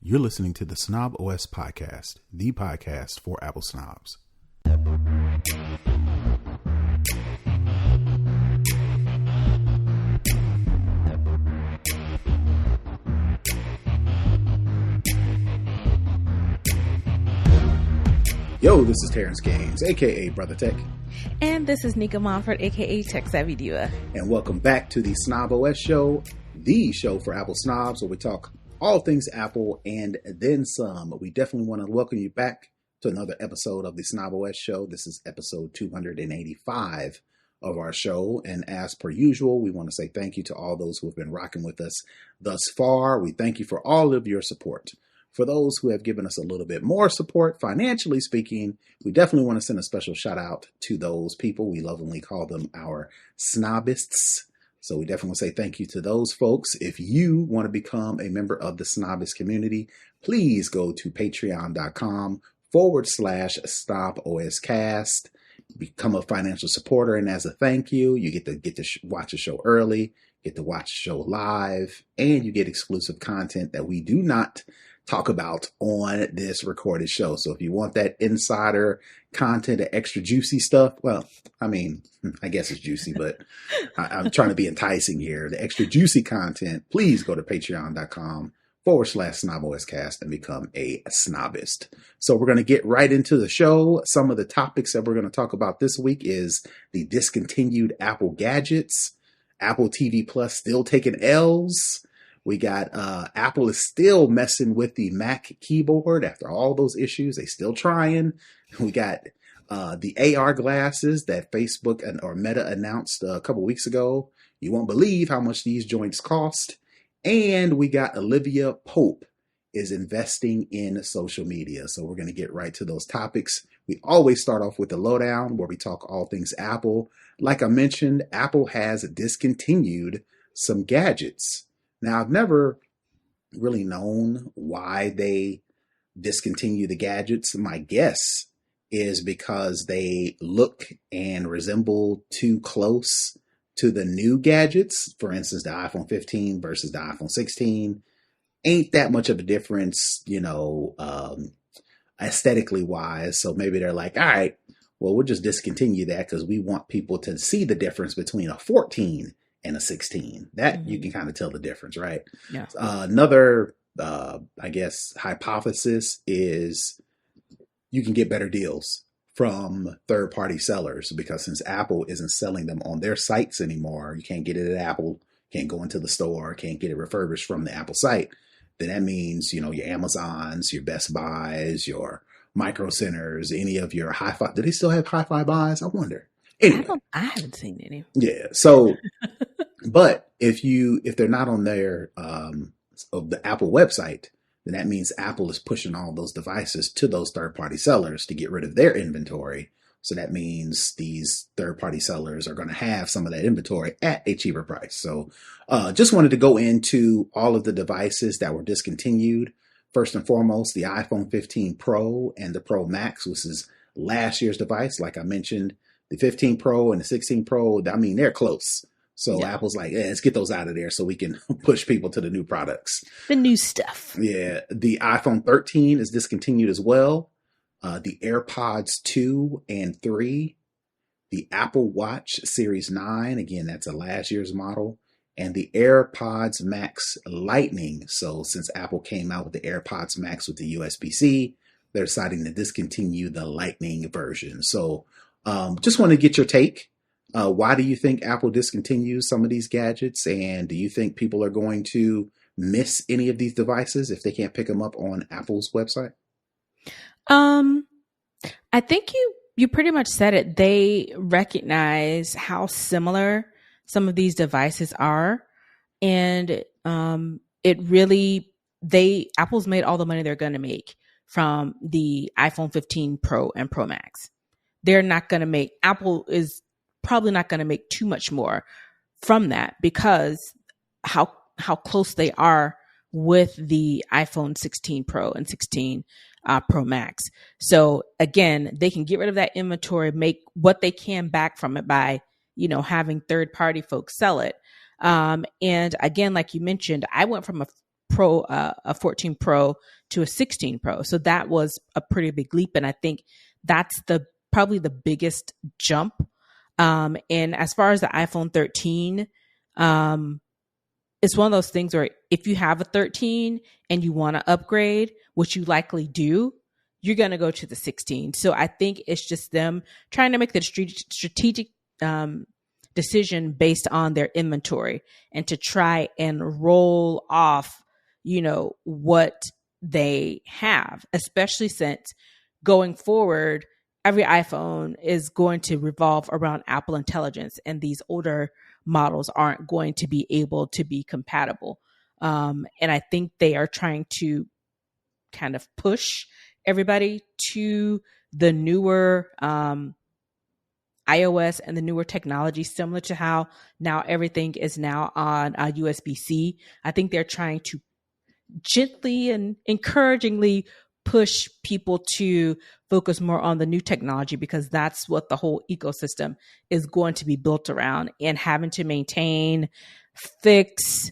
You're listening to the Snob OS Podcast, the podcast for Apple snobs. Yo, this is Terrence Gaines, aka Brother Tech. And this is Nika Montfort, aka Tech Savvy Diva. And welcome back to the Snob OS Show, the show for Apple snobs, where we talk all things Apple and then some. We definitely want to welcome you back to another episode of the Snob OS Show. This is episode 285 of our show. And as per usual, we want to say thank you to all those who have been rocking with us thus far. We thank you for all of your support. For those who have given us a little bit more support, financially speaking, we definitely want to send a special shout out to those people. We lovingly call them our snobists. So we definitely want to say thank you to those folks. If you want to become a member of the snobist community, please go to patreon.com/SnobOScast. Become a financial supporter. And as a thank you, you get to watch the show early, get to watch the show live, and you get exclusive content that we do not talk about on this recorded show. So if you want that insider content, the extra juicy stuff, well, I mean, I guess it's juicy, but I'm trying to be enticing here. The extra juicy content, please go to patreon.com/SnobOScast and become a snobist. So we're going to get right into the show. Some of the topics that we're going to talk about this week is the discontinued Apple gadgets, Apple TV Plus still taking L's. We got Apple is still messing with the Mac keyboard after all those issues. They still trying. We got the AR glasses that Facebook or Meta announced a couple weeks ago. You won't believe how much these joints cost. And we got Olivia Pope is investing in social media. So we're going to get right to those topics. We always start off with the Lowdown, where we talk all things Apple. Like I mentioned, Apple has discontinued some gadgets. Now, I've never really known why they discontinue the gadgets. My guess is because they look and resemble too close to the new gadgets. For instance, the iPhone 15 versus the iPhone 16. Ain't that much of a difference, aesthetically wise. So maybe they're like, all right, well, we'll just discontinue that because we want people to see the difference between a 14 and a 16. That you can kind of tell the difference, right? Yeah. Another, I guess, hypothesis is you can get better deals from third-party sellers, because since Apple isn't selling them on their sites anymore, you can't get it at Apple, can't go into the store, can't get it refurbished from the Apple site. Then that means, your Amazons, your Best Buys, your Micro Centers, any of your hi-fi. Do they still have hi-fi buys? I wonder. Anyway, I haven't seen any. Yeah. So, but if they're not on their of the Apple website, then that means Apple is pushing all those devices to those third-party sellers to get rid of their inventory. So that means these third-party sellers are going to have some of that inventory at a cheaper price. So, just wanted to go into all of the devices that were discontinued. First and foremost, the iPhone 15 Pro and the Pro Max, which is last year's device. Like I mentioned, the 15 Pro and the 16 Pro, I mean, they're close. So yeah. Apple's like, let's get those out of there so we can push people to the new products. The new stuff. Yeah. The iPhone 13 is discontinued as well. The AirPods 2 and 3. The Apple Watch Series 9. Again, that's a last year's model. And the AirPods Max Lightning. So since Apple came out with the AirPods Max with the USB-C, they're deciding to discontinue the Lightning version. So just want to get your take. Why do you think Apple discontinues some of these gadgets? And do you think people are going to miss any of these devices if they can't pick them up on Apple's website? I think you pretty much said it. They recognize how similar some of these devices are. And Apple's made all the money they're going to make from the iPhone 15 Pro and Pro Max. Apple is probably not going to make too much more from that because how close they are with the iPhone 16 Pro and 16 Pro Max. So again, they can get rid of that inventory, make what they can back from it by, having third party folks sell it. And again, like you mentioned, I went from a 14 Pro to a 16 Pro. So that was a pretty big leap. And I think that's probably the biggest jump. And as far as the iPhone 13, it's one of those things where if you have a 13 and you want to upgrade, which you likely do, you're going to go to the 16. So I think it's just them trying to make the strategic decision based on their inventory and to try and roll off, what they have, especially since going forward, every iPhone is going to revolve around Apple Intelligence, and these older models aren't going to be able to be compatible. And I think they are trying to kind of push everybody to the newer iOS and the newer technology, similar to how now everything is now on USB-C. I think they're trying to gently and encouragingly push people to focus more on the new technology, because that's what the whole ecosystem is going to be built around, and having to maintain, fix,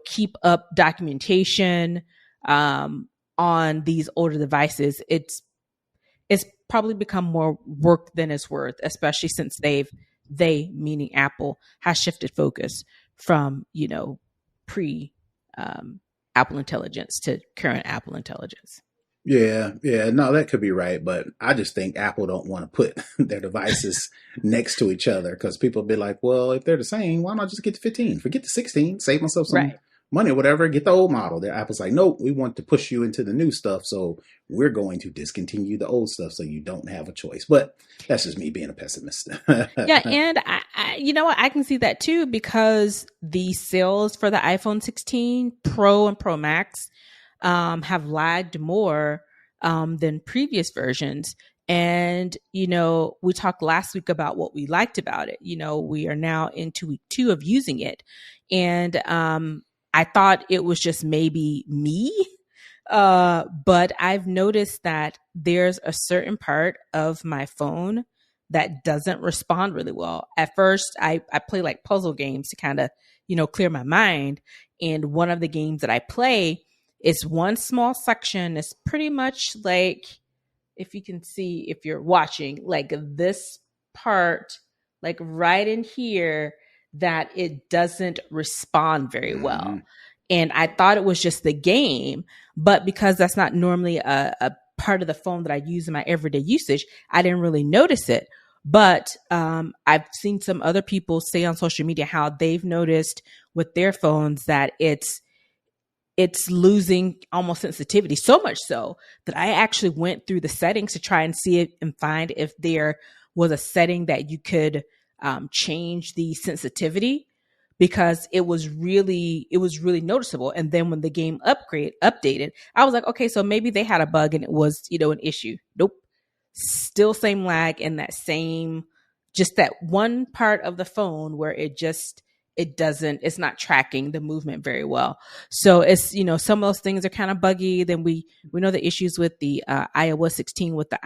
keep up documentation on these older devices. It's probably become more work than it's worth, especially since they meaning Apple has shifted focus from, pre Apple Intelligence to current Apple Intelligence. Yeah, no, that could be right. But I just think Apple don't want to put their devices next to each other, because people be like, well, if they're the same, why not just get the 15? Forget the 16, save myself some money or whatever, get the old model. Their Apple's like, nope, we want to push you into the new stuff, so we're going to discontinue the old stuff so you don't have a choice. But that's just me being a pessimist. Yeah, and I you know what, I can see that too, because the sales for the iPhone 16 Pro and Pro Max have lagged more than previous versions. And, we talked last week about what we liked about it. We are now into week 2 of using it. And I thought it was just maybe me, but I've noticed that there's a certain part of my phone that doesn't respond really well. At first, I play like puzzle games to kind of, clear my mind. And one of the games that I play is one small section. It's pretty much like, if you can see, if you're watching, like this part, like right in here, that it doesn't respond very well. Mm-hmm. And I thought it was just the game, but because that's not normally a part of the phone that I use in my everyday usage, I didn't really notice it. But I've seen some other people say on social media how they've noticed with their phones that it's losing almost sensitivity, so much so that I actually went through the settings to try and see it and find if there was a setting that you could change the sensitivity, because it was really noticeable. And then when the game updated, I was like, okay, so maybe they had a bug and it was, an issue. Nope. Still same lag, and that same, just that one part of the phone where it's not tracking the movement very well. So it's, some of those things are kind of buggy. Then we know the issues with the iOS 16 with the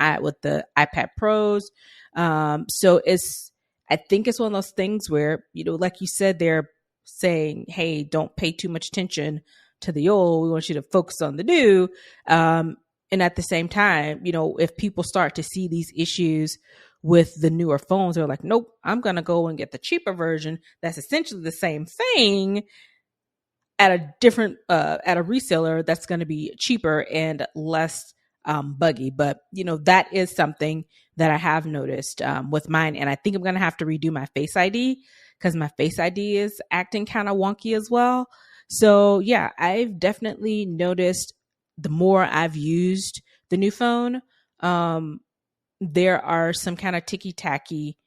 iPad Pros. So I think it's one of those things where, like you said, they're saying, hey, don't pay too much attention to the old. We want you to focus on the new. And at the same time, if people start to see these issues with the newer phones, they're like, nope, I'm going to go and get the cheaper version that's essentially the same thing at a different, at a reseller that's going to be cheaper and less buggy. But, that is something that I have noticed with mine. And I think I'm going to have to redo my Face ID, because my Face ID is acting kind of wonky as well. So yeah, I've definitely noticed the more I've used the new phone, there are some kind of ticky-tacky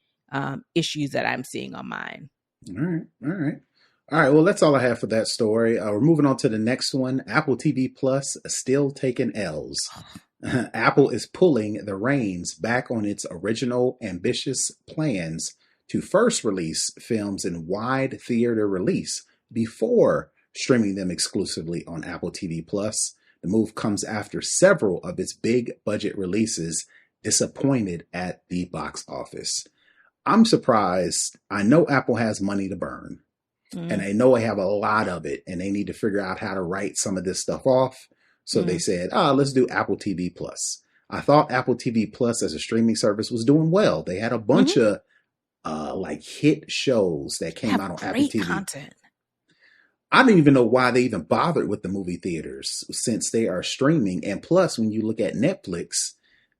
issues that I'm seeing on mine. All right. Well, that's all I have for that story. We're moving on to the next one. Apple TV Plus still taking L's. Apple is pulling the reins back on its original ambitious plans to first release films in wide theater release before streaming them exclusively on Apple TV Plus. The move comes after several of its big budget releases disappointed at the box office. I'm surprised. I know Apple has money to burn, And they know they have a lot of it, and they need to figure out how to write some of this stuff off. So they said, let's do Apple TV Plus. I thought Apple TV Plus as a streaming service was doing well. They had a bunch of like hit shows that came out on Apple TV. Content. I don't even know why they even bothered with the movie theaters since they are streaming. And plus, when you look at Netflix,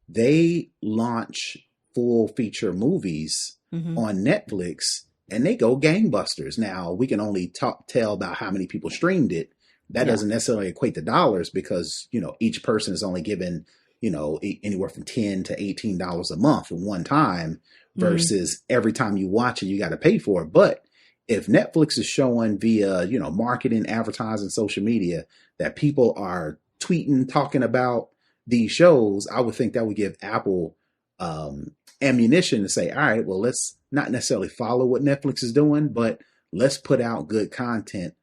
they launch full feature movies on Netflix and they go gangbusters. Now, we can only tell about how many people streamed it. That doesn't necessarily equate to dollars because, you know, each person is only given, you know, anywhere from $10 to $18 a month at one time versus every time you watch it, you got to pay for it. But if Netflix is showing via, you know, marketing, advertising, social media that people are tweeting, talking about these shows, I would think that would give Apple ammunition to say, all right, well, let's not necessarily follow what Netflix is doing, but let's put out good content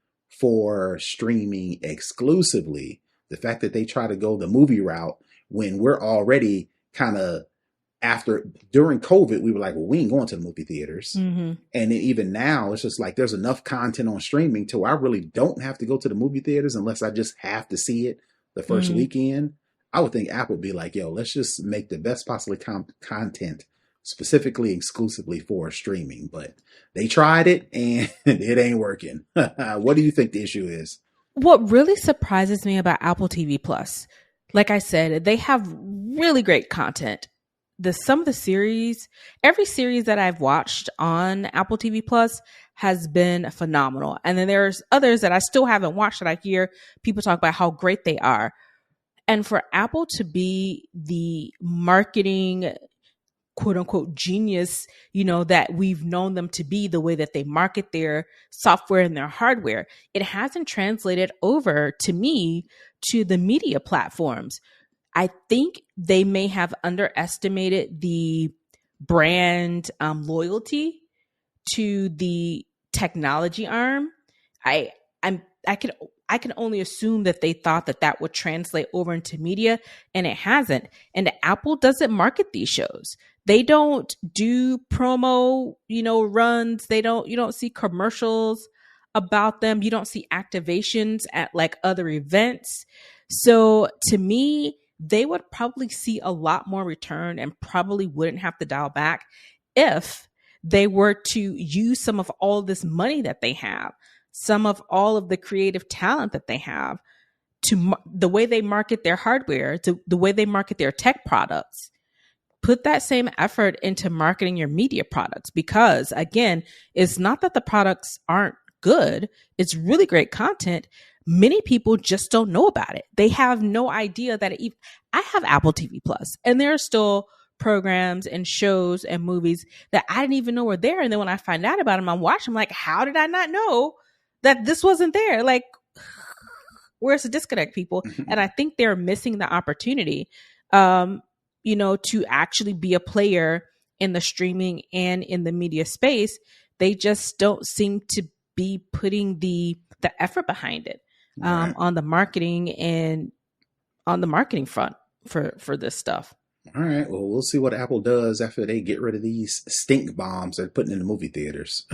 for streaming exclusively. The fact that they try to go the movie route when we're already kind of during COVID, we were like, well, we ain't going to the movie theaters. And then even now, it's just like there's enough content on streaming to where I really don't have to go to the movie theaters unless I just have to see it the first weekend. I would think Apple would be like, yo, let's just make the best possible content specifically, exclusively for streaming. But they tried it and it ain't working. What do you think the issue is? What really surprises me about Apple TV Plus, like I said, they have really great content. Some of the series, every series that I've watched on Apple TV Plus has been phenomenal. And then there's others that I still haven't watched that I hear people talk about how great they are. And for Apple to be the marketing, quote unquote, genius, you know, that we've known them to be, the way that they market their software and their hardware, it hasn't translated over to me to the media platforms. I think they may have underestimated the brand loyalty to the technology arm. I can only assume that they thought that would translate over into media, and it hasn't. And Apple doesn't market these shows. They don't do promo, you know, runs. You don't see commercials about them. You don't see activations at like other events. So to me, they would probably see a lot more return and probably wouldn't have to dial back if they were to use some of all this money that they have, some of all of the creative talent that they have, to the way they market their hardware, to the way they market their tech products. Put that same effort into marketing your media products, because again, it's not that the products aren't good. It's really great content. Many people just don't know about it. They have no idea that I have Apple TV Plus, and there are still programs and shows and movies that I didn't even know were there. And then when I find out about them, I'm watching, I'm like, how did I not know that this wasn't there? Like, where's the disconnect, people? And I think they're missing the opportunity, you know, to actually be a player in the streaming and in the media space. They just don't seem to be putting the effort behind it. On the marketing and on the marketing front for this stuff. All right. Well, we'll see what Apple does after they get rid of these stink bombs they're putting in the movie theaters.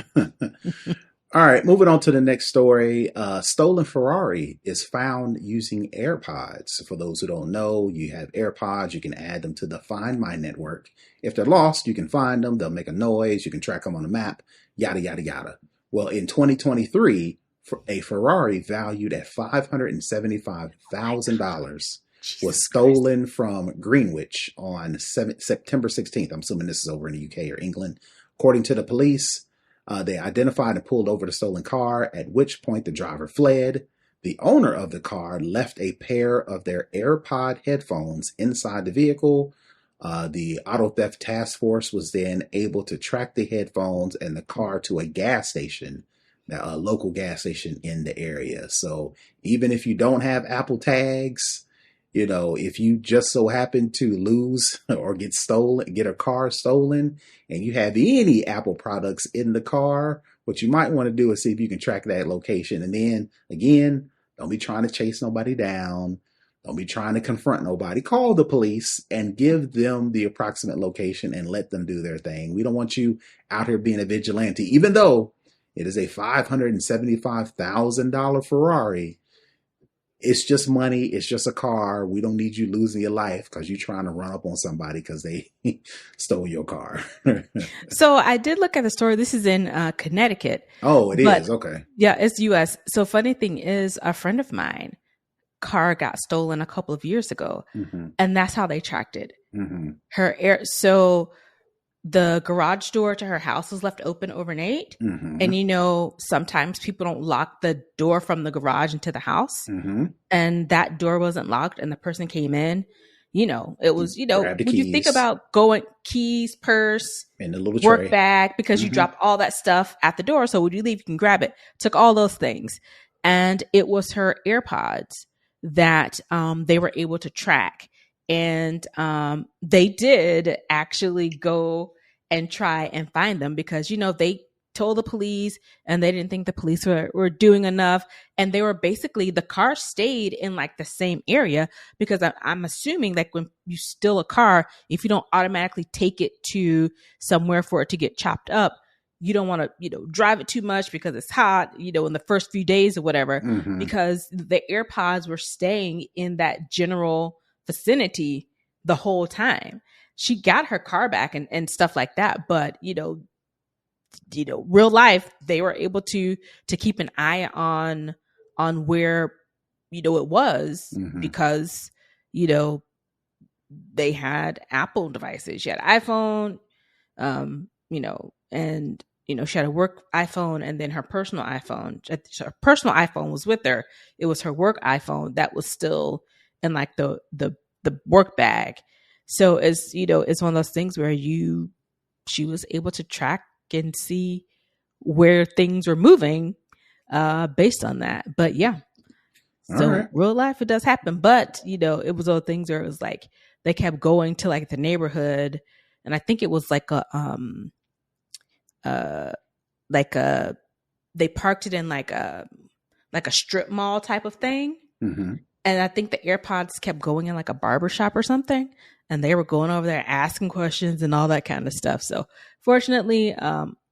All right. Moving on to the next story. Stolen Ferrari is found using AirPods. For those who don't know, you have AirPods. You can add them to the Find My network. If they're lost, you can find them. They'll make a noise. You can track them on a map, yada, yada, yada. Well, in 2023, a Ferrari valued at $575,000 was stolen from Greenwich on September 16th. I'm assuming this is over in the UK or England. According to the police, they identified and pulled over the stolen car, at which point the driver fled. The owner of the car left a pair of their AirPod headphones inside the vehicle. The auto theft task force was then able to track the headphones and the car to a gas station, a local gas station in the area. So even if you don't have Apple tags, you know, if you just so happen to lose or get a car stolen, and you have any Apple products in the car, what you might want to do is see if you can track that location. And then again, don't be trying to chase nobody down. Don't be trying to confront nobody. Call the police and give them the approximate location and let them do their thing. We don't want you out here being a vigilante, even though It is a $575,000 Ferrari. It's just money. It's just a car. We don't need you losing your life because you're trying to run up on somebody because they stole your car. So I did look at the story. This is in Connecticut. Oh, it is? Okay. Yeah, it's U.S. So funny thing is, a friend of mine, car got stolen a couple of years ago, and that's how they tracked it. So the garage door to her house was left open overnight, and sometimes people don't lock the door from the garage into the house, and that door wasn't locked, and the person came in. It was when you think about going keys, purse, and the little work tray. bag, because you dropped all that stuff at the door, so when you leave you can grab it. Took all those things, and it was her AirPods that they were able to track. And they did actually go and try and find them because, they told the police and they didn't think the police were doing enough. And they were basically, the car stayed in like the same area because I'm assuming like when you steal a car, if you don't automatically take it to somewhere for it to get chopped up, you don't want to, drive it too much because it's hot, in the first few days or whatever, because the AirPods were staying in that general vicinity the whole time. She got her car back and stuff like that, but real life, they were able to keep an eye on where it was because they had Apple devices. She had iPhone, and she had a work iPhone, and then her personal iPhone. Her personal iPhone was with her. It was her work iPhone that was still in like the work bag. So it's it's one of those things where she was able to track and see where things were moving based on that. But yeah, so real life, it does happen. But it was those things where it was like they kept going to like the neighborhood, and I think it was like they parked it in like a strip mall type of thing. And I think the AirPods kept going in like a barber shop or something. And they were going over there asking questions and all that kind of stuff. So fortunately,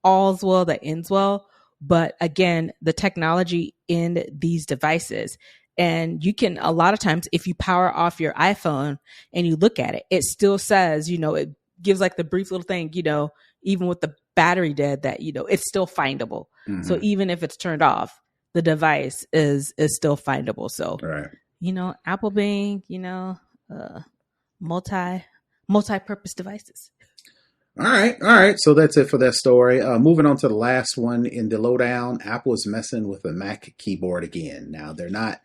all's well that ends well. But again, the technology in these devices, and you can, a lot of times, if you power off your iPhone and you look at it, it still says, it gives like the brief little thing, even with the battery dead, that, it's still findable. So even if it's turned off, the device is still findable. So, Apple being, multi-purpose devices. All right. So that's it for that story. Moving on to the last one in the lowdown. Apple is messing with the Mac keyboard again. Now, they're not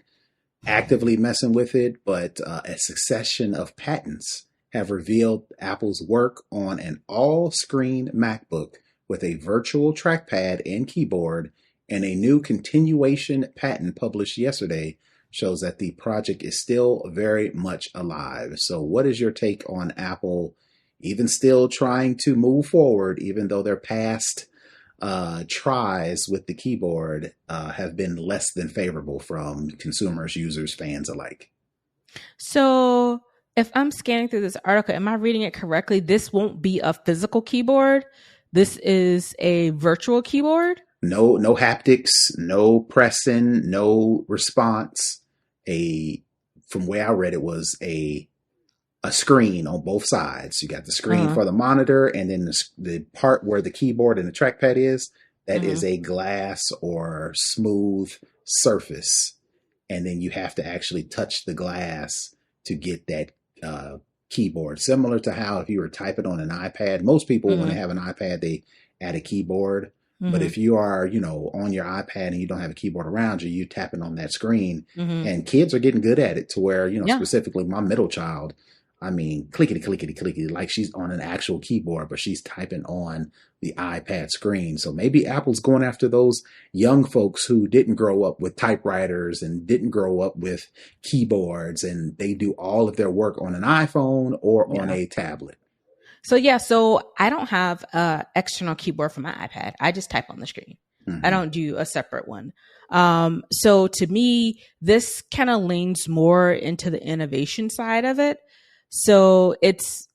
actively messing with it, but a succession of patents have revealed Apple's work on an all-screen MacBook with a virtual trackpad and keyboard, and a new continuation patent published yesterday shows that the project is still very much alive. So what is your take on Apple even still trying to move forward, even though their past tries with the keyboard have been less than favorable from consumers, users, fans alike? So if I'm scanning through this article, am I reading it correctly? This won't be a physical keyboard. This is a virtual keyboard. No haptics, no pressing, no response. From where I read, it was a screen on both sides. You got the screen for the monitor, and then the part where the keyboard and the trackpad is, that is a glass or smooth surface. And then you have to actually touch the glass to get that keyboard. Similar to how if you were typing on an iPad, most people, when they have an iPad, they add a keyboard. But if you are, on your iPad and you don't have a keyboard around you, you're tapping on that screen. And kids are getting good at it to where, specifically my middle child, clickety, clickety, clickety, like she's on an actual keyboard, but she's typing on the iPad screen. So maybe Apple's going after those young folks who didn't grow up with typewriters and didn't grow up with keyboards, and they do all of their work on an iPhone or on a tablet. So I don't have an external keyboard for my iPad. I just type on the screen. I don't do a separate one. So to me, this kind of leans more into the innovation side of it. So it's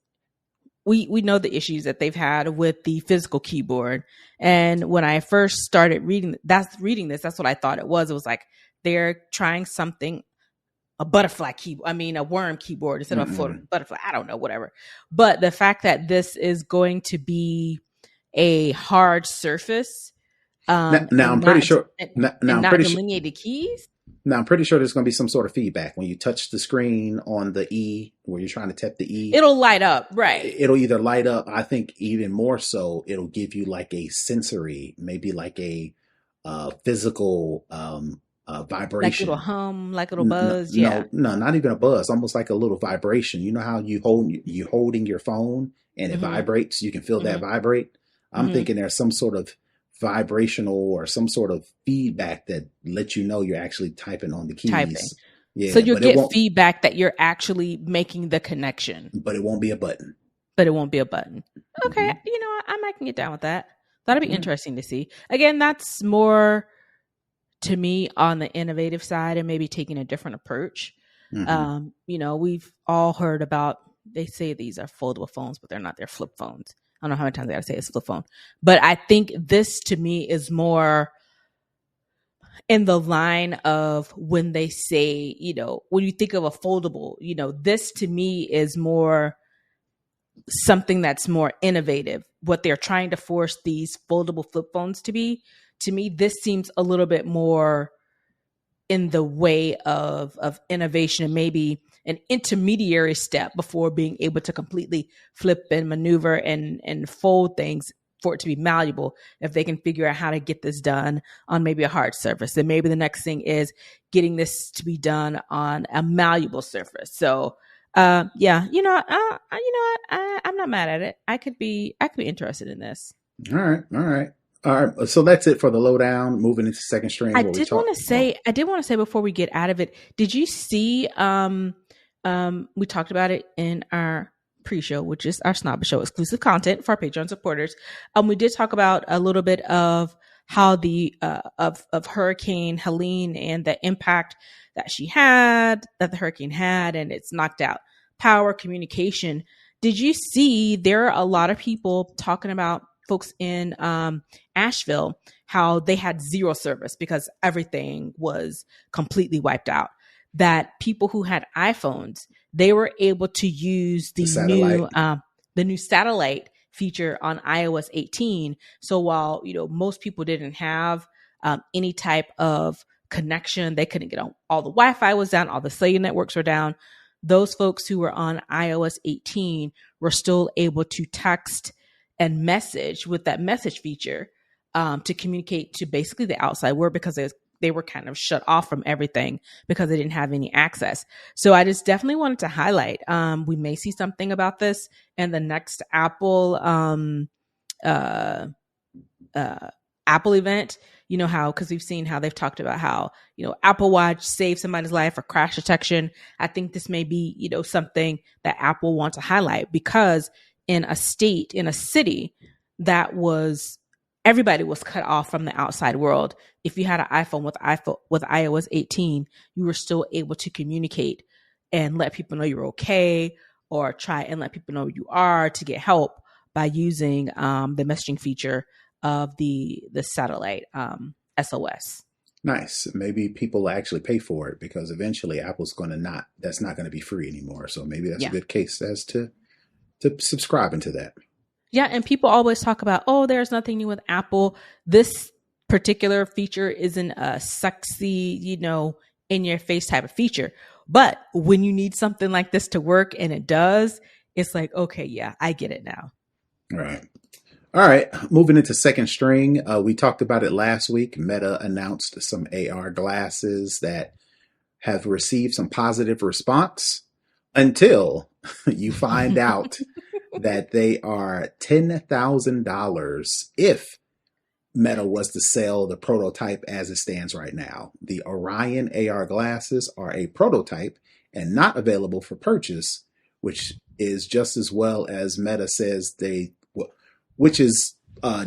we know the issues that they've had with the physical keyboard. And when I first started reading this, that's what I thought it was. It was like they're trying something, a butterfly keyboard. I mean, a worm keyboard instead of a butterfly. I don't know, whatever. But the fact that this is going to be a hard surface, now I'm pretty sure. Not delineated keys. Now I'm pretty sure there's going to be some sort of feedback when you touch the screen on the E, where you're trying to tap the E. It'll light up, right? It'll either light up. I think even more so, it'll give you like a sensory, maybe like a physical vibration, like a little hum, like a little buzz. No, not even a buzz. Almost like a little vibration. You know how you holding your phone and it vibrates. You can feel that vibrate. I'm thinking there's some sort of vibrational or some sort of feedback that lets you know you're actually typing on the keys. Yeah, so you'll get feedback that you're actually making the connection. But it won't be a button. Okay, you know, I might can get down with that. That'll be interesting to see. Again, that's more to me on the innovative side and maybe taking a different approach. You know, we've all heard about, they say these are foldable phones, but they're not, they're flip phones. I don't know how many times I gotta say it's flip phone, but I think this to me is more in the line of when they say, you know, when you think of a foldable, you know, this to me is more something that's more innovative. What they're trying to force these foldable flip phones to be, to me, this seems a little bit more in the way of innovation and maybe an intermediary step before being able to completely flip and maneuver and fold things for it to be malleable. If they can figure out how to get this done on maybe a hard surface, then maybe the next thing is getting this to be done on a malleable surface. So I'm not mad at it. I could be interested in this. All right. So that's it for the lowdown. Moving into second string. I did want to say before we get out of it, did you see? We talked about it in our pre-show, which is our Snob Show exclusive content for our Patreon supporters. We did talk about a little bit of how the of Hurricane Helene and the impact that the hurricane had, and it's knocked out power, communication. Did you see there are a lot of people talking about folks in Asheville, how they had zero service because everything was completely wiped out? That people who had iPhones, they were able to use the new satellite feature on iOS 18. So while, you know, most people didn't have any type of connection, they couldn't get on, all the Wi-Fi was down, all the cellular networks were down. Those folks who were on iOS 18 were still able to text and message with that message feature to communicate to basically the outside world, because they were kind of shut off from everything because they didn't have any access. So I just definitely wanted to highlight, we may see something about this in the next Apple event. You know how, because we've seen how they've talked about how, you know, Apple Watch saved somebody's life for crash detection. I think this may be, you know, something that Apple wants to highlight, because in a city that was, everybody was cut off from the outside world. If you had an iPhone with iOS 18, you were still able to communicate and let people know you're okay, or try and let people know you are to get help by using the messaging feature of the satellite SOS. Nice. Maybe people will actually pay for it, because eventually Apple's that's not going to be free anymore. So maybe that's a good case as to subscribing to that. Yeah, and people always talk about, oh, there's nothing new with Apple. This particular feature isn't a sexy, you know, in your face type of feature. But when you need something like this to work and it does, it's like, okay, yeah, I get it now. All right. Moving into second string. We talked about it last week. Meta announced some AR glasses that have received some positive response until you find out that they are $10,000 if Meta was to sell the prototype as it stands right now. The Orion AR glasses are a prototype and not available for purchase, which is just as well as Meta says which is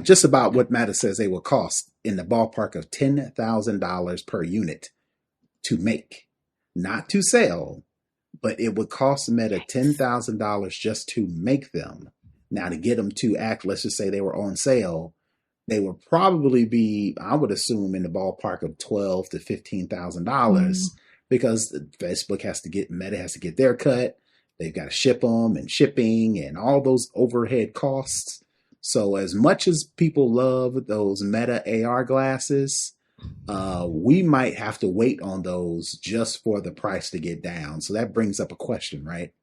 just about what Meta says they will cost, in the ballpark of $10,000 per unit to make, not to sell. But it would cost Meta $10,000 just to make them. Now, to get them to act, let's just say they were on sale, they would probably be, I would assume, in the ballpark of $12,000 to $15,000 because Meta has to get their cut. They've got to ship them and shipping and all those overhead costs. So as much as people love those Meta AR glasses, we might have to wait on those just for the price to get down. So that brings up a question, right?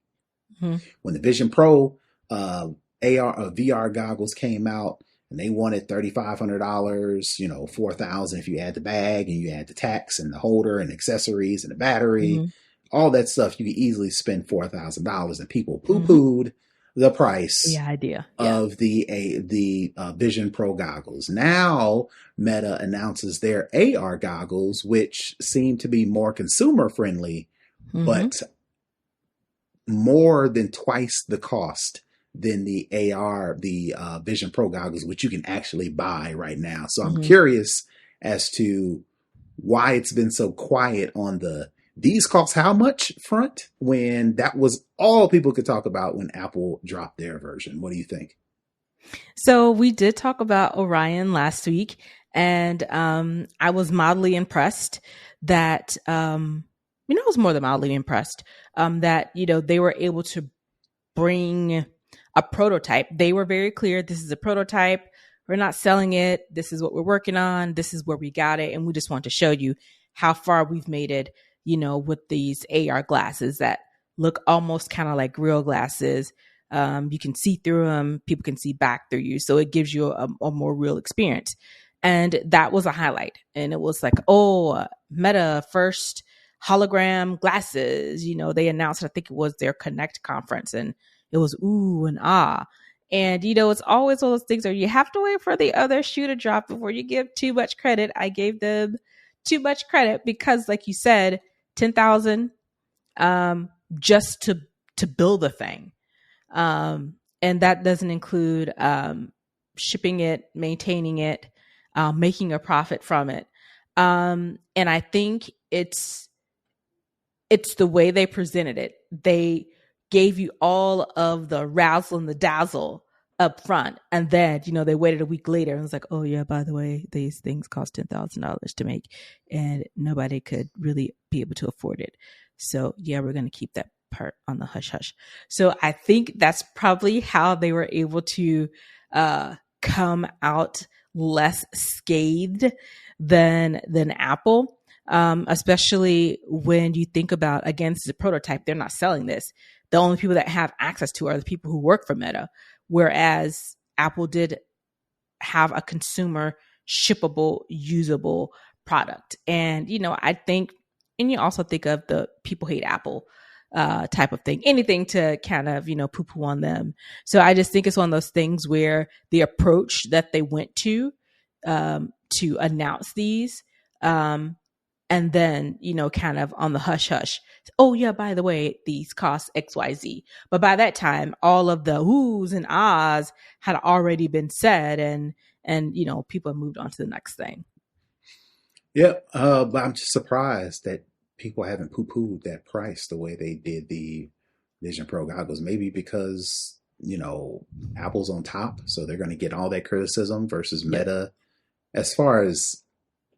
Mm-hmm. When the Vision Pro VR goggles came out and they wanted $3,500, $4,000 if you add the bag and you add the tax and the holder and accessories and the battery, all that stuff, you could easily spend $4,000, and people poo-pooed the price of the Vision Pro goggles. Now Meta announces their AR goggles, which seem to be more consumer friendly, but more than twice the cost than the Vision Pro goggles, which you can actually buy right now. So I'm curious as to why it's been so quiet on these cost how much front, when that was all people could talk about when Apple dropped their version. What do you think? So we did talk about Orion last week, and I was mildly impressed that, I was more than mildly impressed that, they were able to bring a prototype. They were very clear. This is a prototype. We're not selling it. This is what we're working on. This is where we got it. And we just want to show you how far we've made it, with these AR glasses that look almost kind of like real glasses. You can see through them. People can see back through you. So it gives you a more real experience. And that was a highlight. And it was like, Meta first hologram glasses. They announced, I think it was their Connect conference, and it was ooh and ah. And, it's always one of those things where you have to wait for the other shoe to drop before you give too much credit. I gave them too much credit because, like you said, 10,000 just to build a thing. And that doesn't include shipping it, maintaining it, making a profit from it. And I think it's the way they presented it. They gave you all of the razzle and the dazzle up front. And then, they waited a week later and it was like, oh yeah, by the way, these things cost $10,000 to make and nobody could really be able to afford it. So yeah, we're going to keep that part on the hush hush. So I think that's probably how they were able to come out less scathed than Apple. Especially when you think about, again, this is a prototype. They're not selling this. The only people that have access to are the people who work for Meta, whereas Apple did have a consumer shippable, usable product. And, I think, and you also think of the people hate Apple type of thing, anything to kind of, poo-poo on them. So I just think it's one of those things where the approach that they went to announce these, and then, kind of on the hush hush. Oh yeah, by the way, these cost XYZ. But by that time, all of the who's and ahs had already been said, and people have moved on to the next thing. Yeah, but I'm just surprised that people haven't poo-pooed that price the way they did the Vision Pro goggles. Maybe because, Apple's on top, so they're going to get all that criticism versus Meta. As far as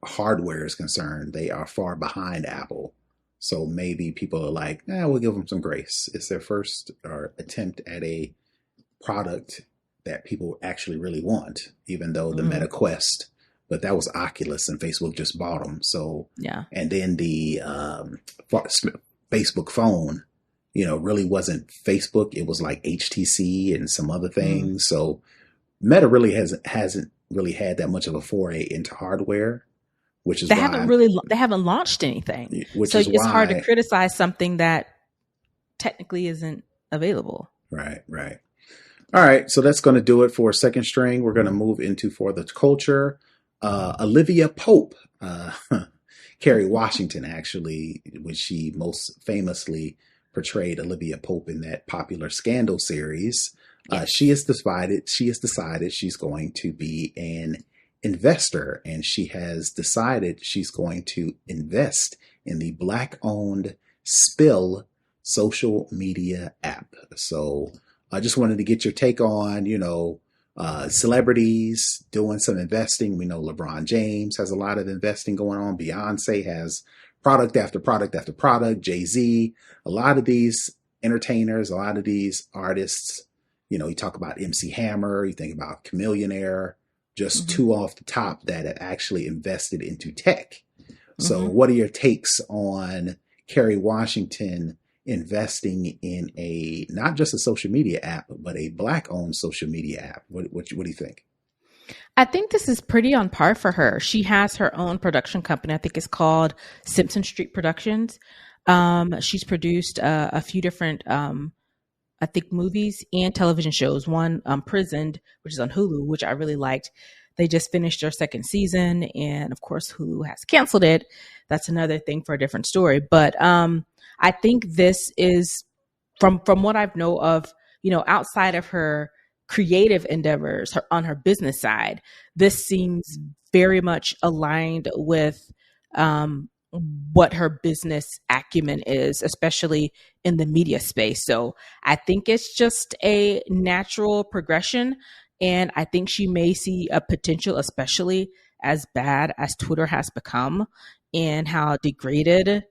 hardware is concerned, they are far behind Apple. So maybe people are like, we'll give them some grace. It's their first attempt at a product that people actually really want, even though the Meta Quest, but that was Oculus and Facebook just bought them. So, yeah. And then the Facebook phone, really wasn't Facebook. It was like HTC and some other things. So Meta really hasn't really had that much of a foray into hardware. Which is they haven't launched anything. So it's hard to criticize something that technically isn't available. Right. All right. So that's going to do it for second string. We're going to move into for the culture. Olivia Pope, Kerry Washington, actually, when she most famously portrayed Olivia Pope in that popular Scandal series. She has decided she's going to be an investor, and she has decided she's going to invest in the Black-owned Spill social media app. So I just wanted to get your take on, celebrities doing some investing. We know LeBron James has a lot of investing going on. Beyonce has product after product after product. Jay-Z, a lot of these entertainers, a lot of these artists, you talk about MC Hammer, you think about Chameleonaire, just two off the top that have actually invested into tech. So what are your takes on Kerry Washington investing in not just a social media app, but a Black-owned social media app? What do you think? I think this is pretty on par for her. She has her own production company. I think it's called Simpson Street Productions. She's produced a few different, I think, movies and television shows. One, Prisoned, which is on Hulu, which I really liked. They just finished their second season, and of course, Hulu has canceled it. That's another thing for a different story. But I think this is from what I know of, outside of her creative endeavors on her business side, this seems very much aligned with what her business acumen is, especially in the media space. So I think it's just a natural progression. And I think she may see a potential, especially as bad as Twitter has become and how degraded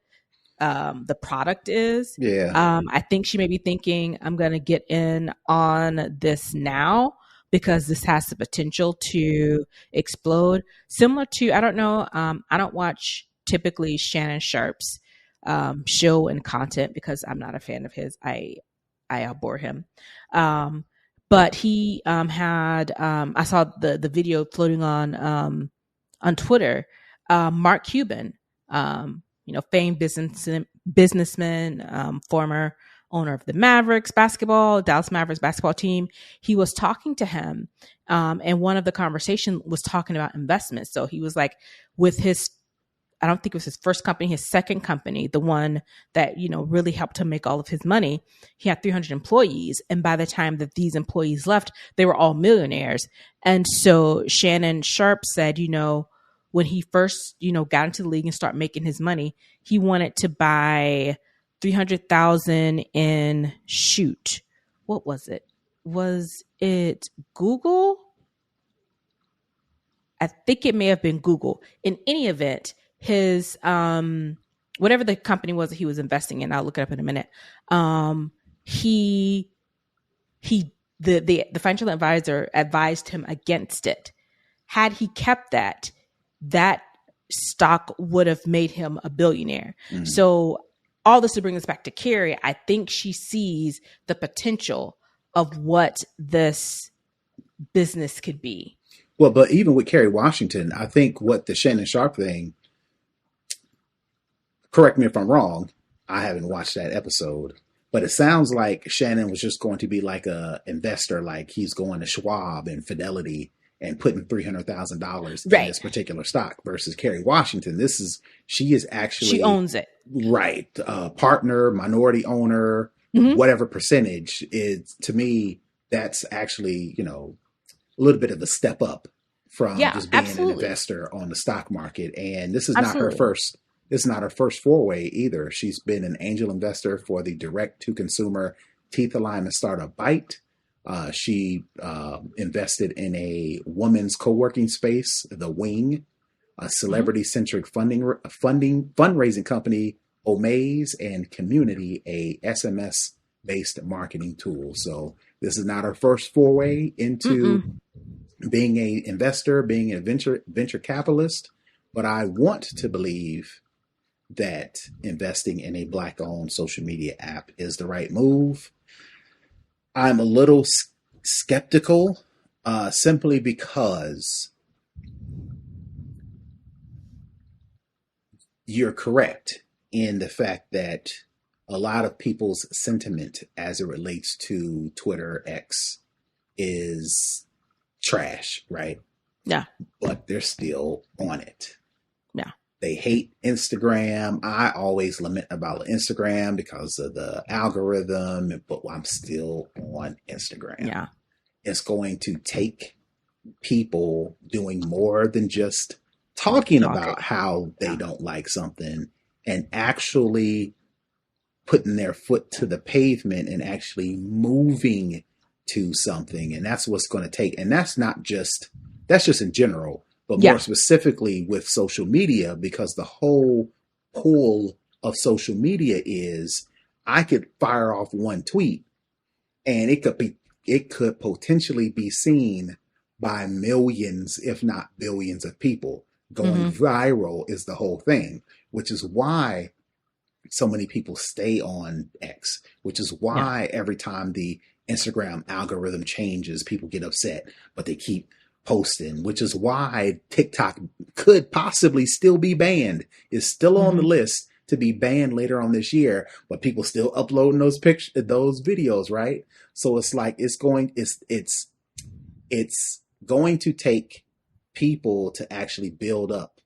the product is. Yeah. I think she may be thinking, I'm going to get in on this now because this has the potential to explode. Similar to, I don't know, I don't watch typically Shannon Sharp's show and content because I'm not a fan of his. I abhor him. But he had, I saw the video floating on Twitter, Mark Cuban, famed businessman, former owner of the Dallas Mavericks basketball team. He was talking to him, and one of the conversation was talking about investments. So he was like, with his, I don't think it was his first company, his second company, the one that, really helped him make all of his money. He had 300 employees. And by the time that these employees left, they were all millionaires. And so Shannon Sharp said, when he first, got into the league and started making his money, he wanted to buy 300,000 in what was it? Was it Google? I think it may have been Google. In any event, his whatever the company was that he was investing in, I'll look it up in a minute. The financial advisor advised him against it. Had he kept that stock would have made him a billionaire. Mm-hmm. So all this to bring us back to Kerry, I think she sees the potential of what this business could be. Well, but even with Kerry Washington, I think what the Shannon Sharp thing, correct me if I'm wrong, I haven't watched that episode, but it sounds like Shannon was just going to be like a investor, like he's going to Schwab and Fidelity and putting $300,000 in this particular stock, versus Kerry Washington. She owns it. Right. Partner, minority owner, whatever percentage is, to me, that's actually, a little bit of a step up from just being an investor on the stock market. And this is not her first. It's not her first foray either. She's been an angel investor for the direct-to-consumer teeth alignment startup Byte. She invested in a women's co-working space, The Wing, a celebrity-centric fundraising company, Omaze, and Community, a SMS-based marketing tool. So this is not her first foray into being an investor, being a venture capitalist. But I want to believe that investing in a Black-owned social media app is the right move. I'm a little skeptical, simply because you're correct in the fact that a lot of people's sentiment as it relates to Twitter X is trash, right? Yeah. But they're still on it. Yeah. They hate Instagram. I always lament about Instagram because of the algorithm, but I'm still on Instagram. Yeah. It's going to take people doing more than just talking about how they don't like something and actually putting their foot to the pavement and actually moving to something. And that's what's going to take. And that's just in general, but Yeah. more specifically with social media, because the whole pull of social media is I could fire off one tweet and it could potentially be seen by millions, if not billions of people. Going viral is the whole thing, which is why so many people stay on X, which is why every time the Instagram algorithm changes, people get upset, but they keep posting, which is why TikTok could possibly still be banned. It's still on the list to be banned later on this year, but people still uploading those those videos, right? So it's like it's going to take people to actually build up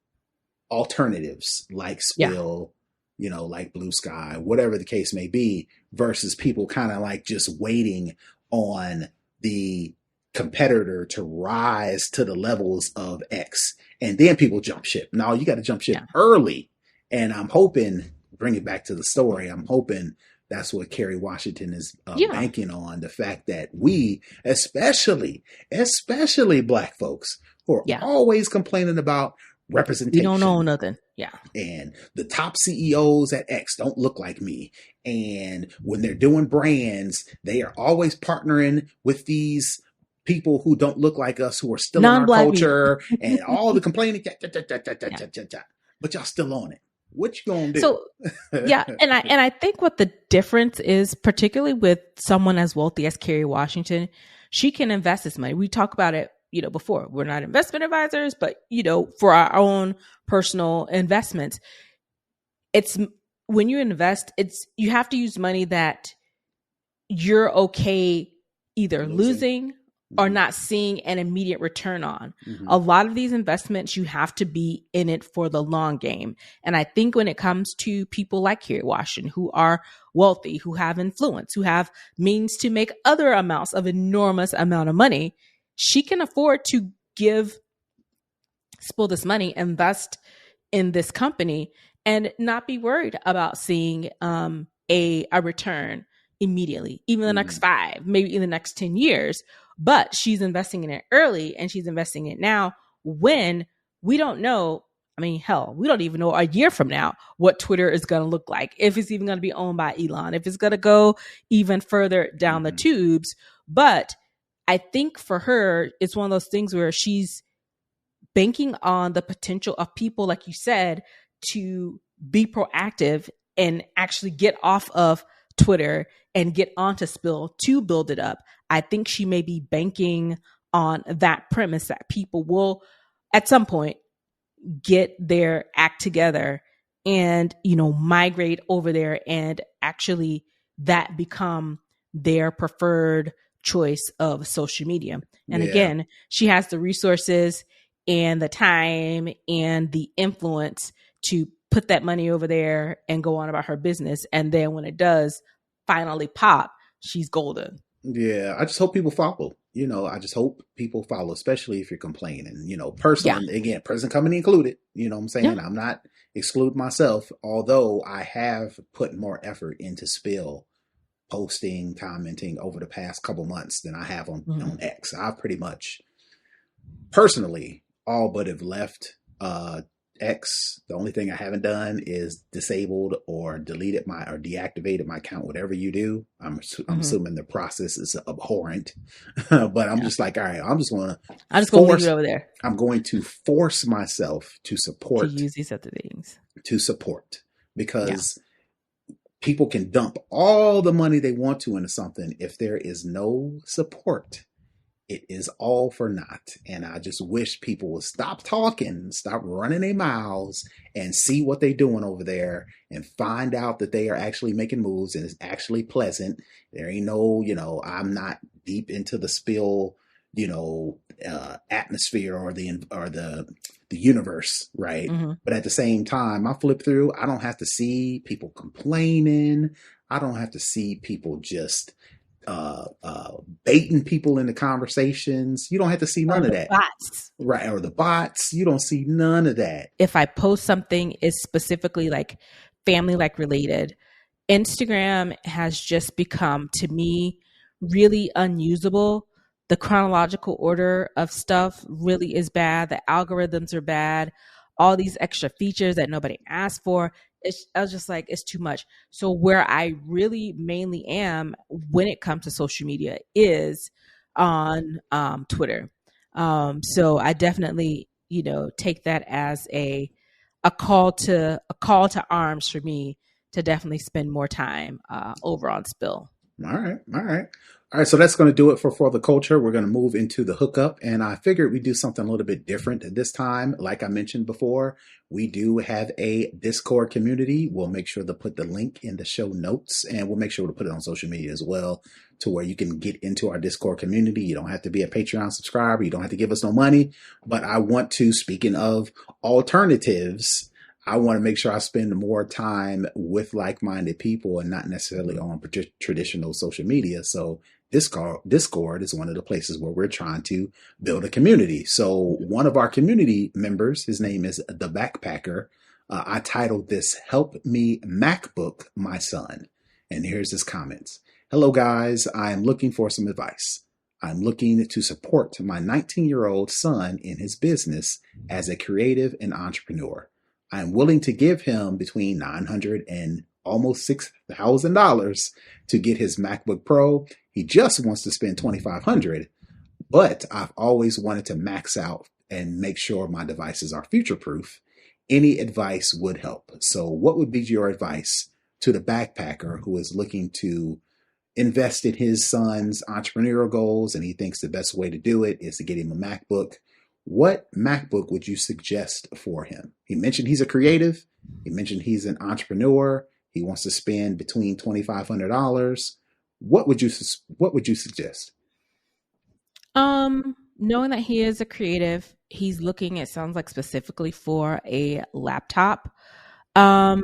alternatives like Spill, like Blue Sky, whatever the case may be, versus people kind of like just waiting on the competitor to rise to the levels of X. And then people jump ship. No, you got to jump ship early. And I'm hoping, bring it back to the story, I'm hoping that's what Kerry Washington is banking on, the fact that we, especially Black folks, who are always complaining about representation. You don't know nothing. Yeah. And the top CEOs at X don't look like me. And when they're doing brands, they are always partnering with these people who don't look like us, who are still in our culture, and all the complaining. But y'all still on it. What you gonna do? So, and I think what the difference is, particularly with someone as wealthy as Kerry Washington, she can invest this money. We talk about it, before. We're not investment advisors, but for our own personal investments, it's when you invest, you have to use money that you're okay either losing or not seeing an immediate return on. A lot of these investments, you have to be in it for the long game. And I think when it comes to people like Kerry Washington, who are wealthy, who have influence, who have means to make other amounts of enormous amount of money, she can afford to spill this money, invest in this company, and not be worried about seeing a return immediately, even the next 5, maybe in the next 10 years. But she's investing in it early, and she's investing in it now when we don't know. I mean, hell, we don't even know a year from now what Twitter is going to look like, if it's even going to be owned by Elon, if it's going to go even further down the tubes. But I think for her, it's one of those things where she's banking on the potential of people, like you said, to be proactive and actually get off of Twitter and get onto Spill to build it up. I think she may be banking on that premise that people will at some point get their act together and, migrate over there, and actually that become their preferred choice of social media. And again, she has the resources and the time and the influence to put that money over there and go on about her business. And then when it does finally pop, she's golden. Yeah, I just hope people follow. I just hope people follow, especially if you're complaining. Personally, again, present company included. You know what I'm saying? I'm not excluding myself, although I have put more effort into Spill, posting, commenting over the past couple months than I have on X. I've pretty much personally all but have left X. The only thing I haven't done is disabled or deactivated my account. Whatever you do, I'm assuming the process is abhorrent. But I'm just like, all right, I'm just going to leave it over there. I'm going to force myself to support, to use these other things, to support, because people can dump all the money they want to into something. If there is no support, it is all for naught. And I just wish people would stop talking, stop running their mouths, and see what they're doing over there and find out that they are actually making moves and it's actually pleasant. There ain't no, I'm not deep into the Spill, atmosphere or the universe, right? But at the same time, I flip through, I don't have to see people complaining. I don't have to see people just baiting people into conversations. You don't have to see none of that. Bots. Right. Or the bots. You don't see none of that. If I post something is specifically like family, like related, Instagram has just become, to me, really unusable. The chronological order of stuff really is bad. The algorithms are bad. All these extra features that nobody asked for. I was just like, it's too much. So where I really mainly am when it comes to social media is on Twitter. So I definitely, take that as a call to arms for me to definitely spend more time over on Spill. All right. All right. All right. So that's going to do it for the culture. We're going to move into the hookup. And I figured we'd do something a little bit different this time. Like I mentioned before, we do have a Discord community. We'll make sure to put the link in the show notes, and we'll make sure to put it on social media as well, to where you can get into our Discord community. You don't have to be a Patreon subscriber. You don't have to give us no money. But I want to, speaking of alternatives, I want to make sure I spend more time with like-minded people and not necessarily on traditional social media. So Discord is one of the places where we're trying to build a community. So one of our community members, his name is The Backpacker. I titled this, "Help Me MacBook My Son." And here's his comments. "Hello, guys. I am looking for some advice. I'm looking to support my 19-year-old son in his business as a creative and entrepreneur. I'm willing to give him between $900 and almost $6,000 to get his MacBook Pro. He just wants to spend $2,500, but I've always wanted to max out and make sure my devices are future-proof. Any advice would help. So what would be your advice to the backpacker who is looking to invest in his son's entrepreneurial goals, and he thinks the best way to do it is to get him a MacBook? What MacBook would you suggest for him? He mentioned he's a creative. He mentioned he's an entrepreneur. He wants to spend between $2,500. What would you suggest? Knowing that he is a creative, he's looking, it sounds like, specifically for a laptop. I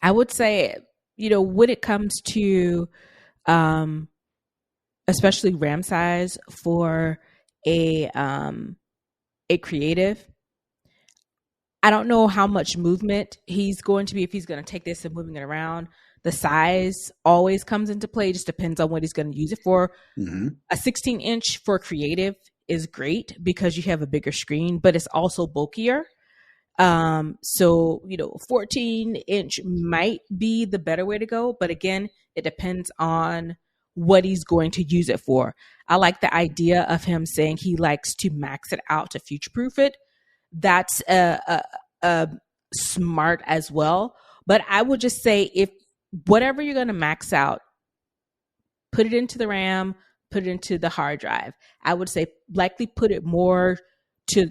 would say, when it comes to, especially RAM size for a creative, I don't know how much movement he's going to be, if he's going to take this and moving it around. The size always comes into play. It just depends on what he's going to use it for. Mm-hmm. A 16-inch for creative is great because you have a bigger screen, but it's also bulkier. So 14-inch might be the better way to go. But again, it depends on what he's going to use it for. I like the idea of him saying he likes to max it out to future-proof it. That's smart as well. But I would just say, if whatever you're going to max out, put it into the RAM, put it into the hard drive. I would say likely put it more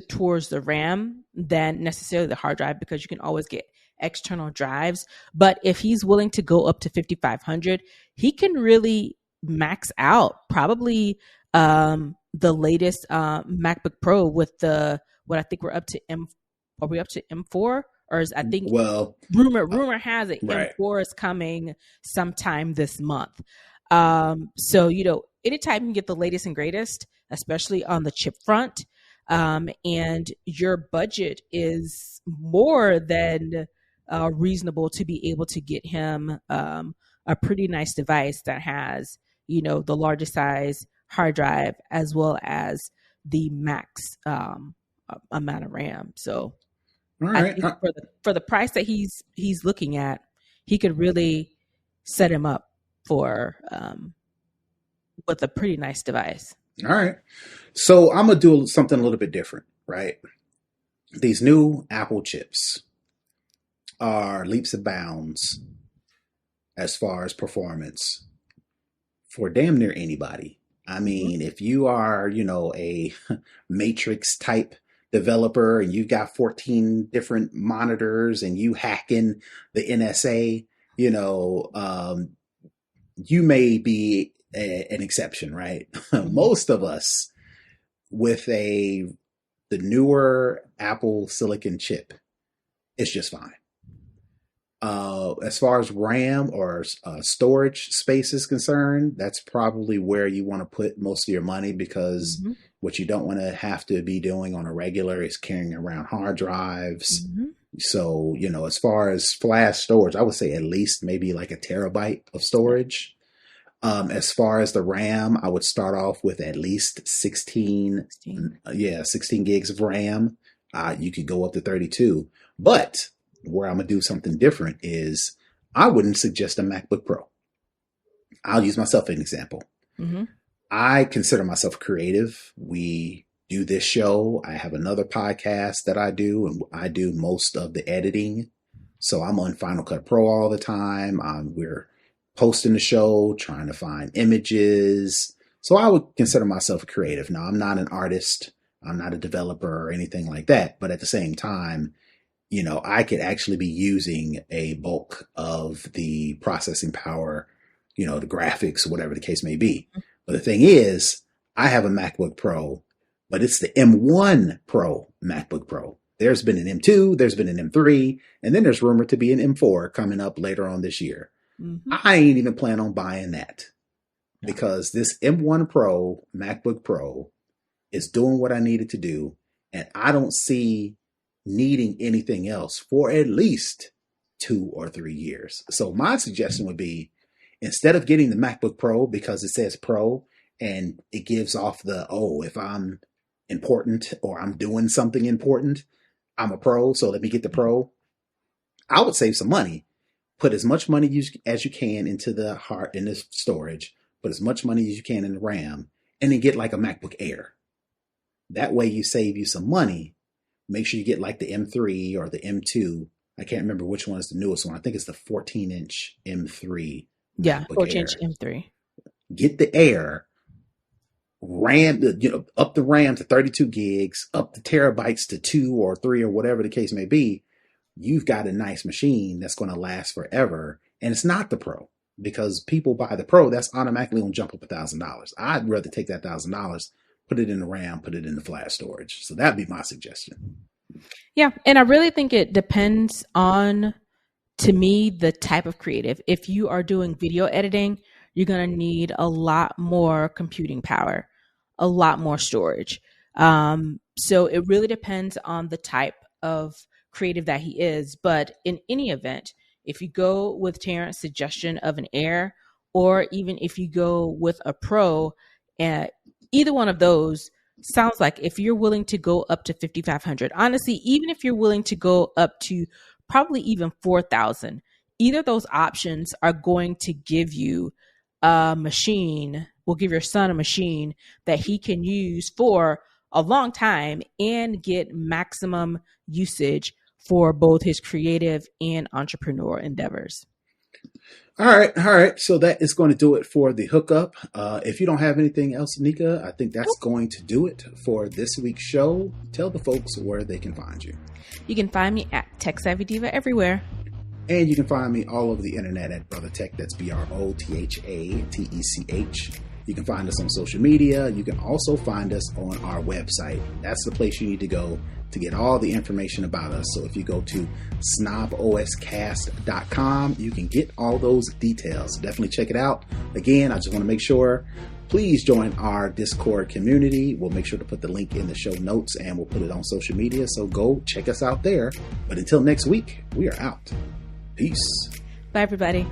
towards the RAM than necessarily the hard drive, because you can always get external drives. But if he's willing to go up to 5,500, he can really max out probably the latest MacBook Pro with what I think we're up to are we up to M4? Or is, I think, rumor has it right, M4 is coming sometime this month. So, anytime you can get the latest and greatest, especially on the chip front, and your budget is more than reasonable to be able to get him a pretty nice device that has, the largest size hard drive as well as the max amount of RAM. So right. I think for the price that he's looking at, he could really set him up for with a pretty nice device. All right. So I'm going to do something a little bit different, right? These new Apple chips are leaps and bounds as far as performance for damn near anybody. I mean, if you are, a Matrix type developer and you've got 14 different monitors and you hacking the NSA, you may be an exception, right? Most of us with the newer Apple silicon chip, it's just fine. As far as RAM or storage space is concerned, that's probably where you want to put most of your money, because what you don't want to have to be doing on a regular is carrying around hard drives. So, as far as flash storage, I would say at least maybe like a terabyte of storage. As far as the RAM, I would start off with at least 16. 16 gigs of RAM. You could go up to 32. But where I'm going to do something different is I wouldn't suggest a MacBook Pro. I'll use myself as an example. Mm-hmm. I consider myself creative. We do this show. I have another podcast that I do, and I do most of the editing. So I'm on Final Cut Pro all the time. We're posting the show, trying to find images. So I would consider myself creative. Now, I'm not an artist. I'm not a developer or anything like that. But at the same time, you know, I could actually be using a bulk of the processing power, you know, the graphics, whatever the case may be. But the thing is, I have a MacBook Pro, but it's the M1 Pro MacBook Pro. There's been an M2, there's been an M3, and then there's rumored to be an M4 coming up later on this year. Mm-hmm. I ain't even plan on buying that because this M1 Pro MacBook Pro is doing what I need it to do, and I don't see needing anything else for at least 2 or 3 years. So my suggestion would be, instead of getting the MacBook Pro because it says Pro and it gives off the, oh, if I'm important or I'm doing something important, I'm a pro, so let me get the Pro. I would save some money. Put as much money as you can into the in the storage. Put as much money as you can in the RAM, and then get like a MacBook Air. That way you save you some money. Make sure you get like the M3 or the M2. I can't remember which one is the newest one. I think it's the 14-inch M3. Yeah, 14-inch M3. Get the Air. RAM, you know, up the RAM to 32 gigs, up the terabytes to 2 or 3 or whatever the case may be. You've got a nice machine that's going to last forever. And it's not the Pro, because people buy the Pro, that's automatically going to jump up $1,000. I'd rather take that $1,000, put it in the RAM, put it in the flash storage. So that'd be my suggestion. Yeah. And I really think it depends on, to me, the type of creative. If you are doing video editing, you're going to need a lot more computing power, a lot more storage. So it really depends on the type of creative that he is. But in any event, if you go with Terrence's suggestion of an Air, or even if you go with a Pro, either one of those sounds like, if you're willing to go up to 5,500, honestly, even if you're willing to go up to probably even 4,000, either of those options are going to give you a machine, will give your son a machine that he can use for a long time and get maximum usage for both his creative and entrepreneur endeavors. All right. So that is going to do it for the hookup. If you don't have anything else, Nika, I think that's going to do it for this week's show. Tell the folks where they can find you. You can find me at Tech Savvy Diva everywhere. And you can find me all over the internet at Brother Tech. That's BROTHATECH. You can find us on social media. You can also find us on our website. That's the place you need to go to get all the information about us. So if you go to snoboscast.com, you can get all those details. Definitely check it out. Again, I just want to make sure, please join our Discord community. We'll make sure to put the link in the show notes, and we'll put it on social media. So go check us out there. But until next week, we are out. Peace. Bye, everybody.